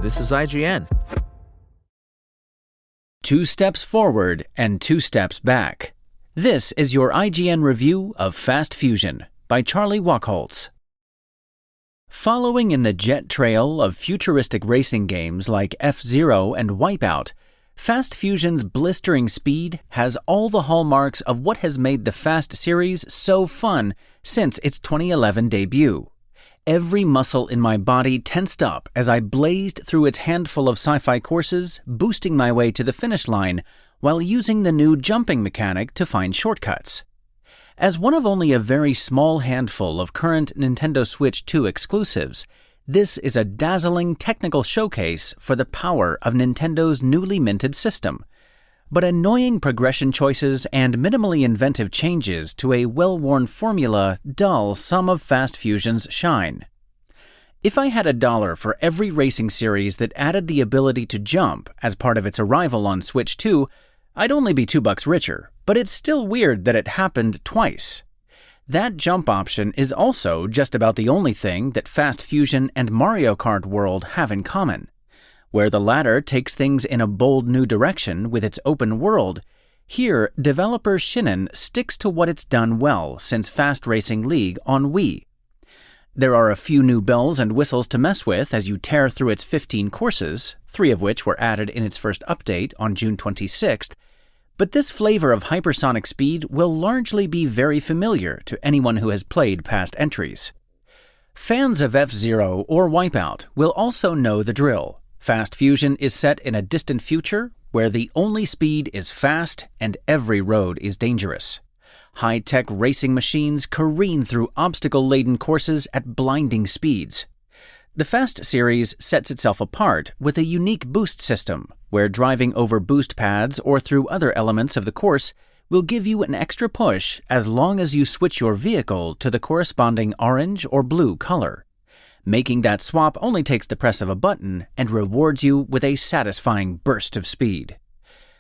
This is IGN. 2 steps forward and 2 steps back. This is your IGN review of Fast Fusion by Charlie Wachholtz. Following in the jet trail of futuristic racing games like F-Zero and Wipeout, Fast Fusion's blistering speed has all the hallmarks of what has made the Fast series so fun since its 2011 debut. Every muscle in my body tensed up as I blazed through its handful of sci-fi courses, boosting my way to the finish line while using the new jumping mechanic to find shortcuts. As one of only a very small handful of current Nintendo Switch 2 exclusives, this is a dazzling technical showcase for the power of Nintendo's newly minted system. But annoying progression choices and minimally inventive changes to a well-worn formula dull some of Fast Fusion's shine. If I had $1 for every racing series that added the ability to jump as part of its arrival on Switch 2, I'd only be $2 richer, but it's still weird that it happened twice. That jump option is also just about the only thing that Fast Fusion and Mario Kart World have in common. Where the latter takes things in a bold new direction with its open world, here developer Shinen sticks to what it's done well since Fast Racing League on Wii. There are a few new bells and whistles to mess with as you tear through its 15 courses, 3 of which were added in its first update on June 26th, but this flavor of hypersonic speed will largely be very familiar to anyone who has played past entries. Fans of F-Zero or Wipeout will also know the drill. Fast Fusion is set in a distant future where the only speed is fast and every road is dangerous. High-tech racing machines careen through obstacle-laden courses at blinding speeds. The Fast series sets itself apart with a unique boost system, where driving over boost pads or through other elements of the course will give you an extra push as long as you switch your vehicle to the corresponding orange or blue color. Making that swap only takes the press of a button and rewards you with a satisfying burst of speed.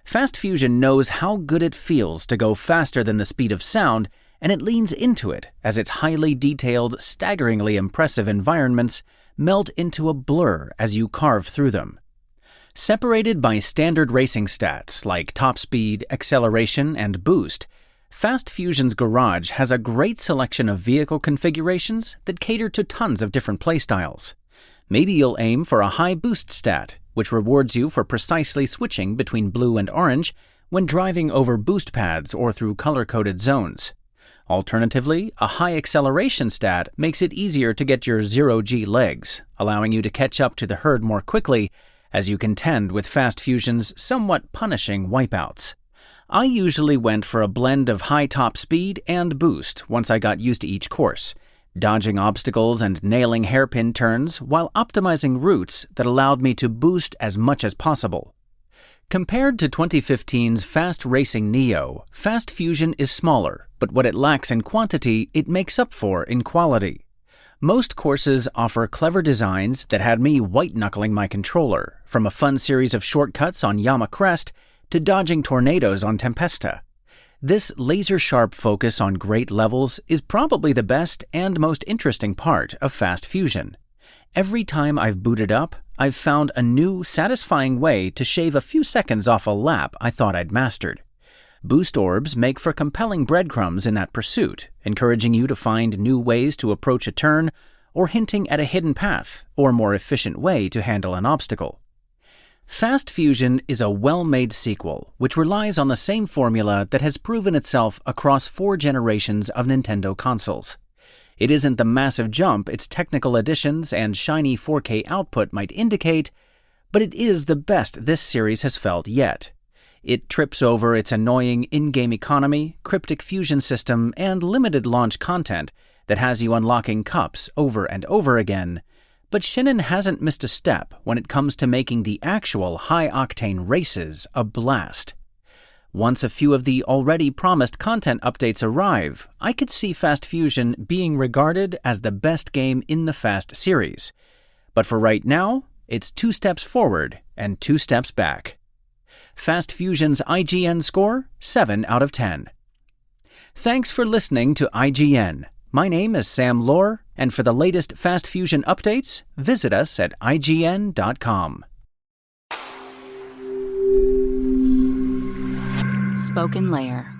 Fast Fusion knows how good it feels to go faster than the speed of sound, and it leans into it as its highly detailed, staggeringly impressive environments melt into a blur as you carve through them. Separated by standard racing stats like top speed, acceleration, and boost, Fast Fusion's garage has a great selection of vehicle configurations that cater to tons of different playstyles. Maybe you'll aim for a high boost stat, which rewards you for precisely switching between blue and orange when driving over boost pads or through color-coded zones. Alternatively, a high acceleration stat makes it easier to get your zero-G legs, allowing you to catch up to the herd more quickly as you contend with Fast Fusion's somewhat punishing wipeouts. I usually went for a blend of high top speed and boost once I got used to each course, dodging obstacles and nailing hairpin turns while optimizing routes that allowed me to boost as much as possible. Compared to 2015's Fast Racing Neo, Fast Fusion is smaller, but what it lacks in quantity, it makes up for in quality. Most courses offer clever designs that had me white-knuckling my controller, from a fun series of shortcuts on Yama Crest to dodging tornadoes on Tempesta. This laser-sharp focus on great levels is probably the best and most interesting part of Fast Fusion. Every time I've booted up, I've found a new, satisfying way to shave a few seconds off a lap I thought I'd mastered. Boost orbs make for compelling breadcrumbs in that pursuit, encouraging you to find new ways to approach a turn or hinting at a hidden path or more efficient way to handle an obstacle. Fast Fusion is a well-made sequel, which relies on the same formula that has proven itself across 4 generations of Nintendo consoles. It isn't the massive jump its technical additions and shiny 4K output might indicate, but it is the best this series has felt yet. It trips over its annoying in-game economy, cryptic fusion system, and limited launch content that has you unlocking cups over and over again, but Shinen hasn't missed a step when it comes to making the actual high-octane races a blast. Once a few of the already promised content updates arrive, I could see Fast Fusion being regarded as the best game in the Fast series. But for right now, it's 2 steps forward and 2 steps back. Fast Fusion's IGN score, 7 out of 10. Thanks for listening to IGN. My name is Sam Lohr, And for the latest Fast Fusion updates, visit us at ign.com. SpokenLayer.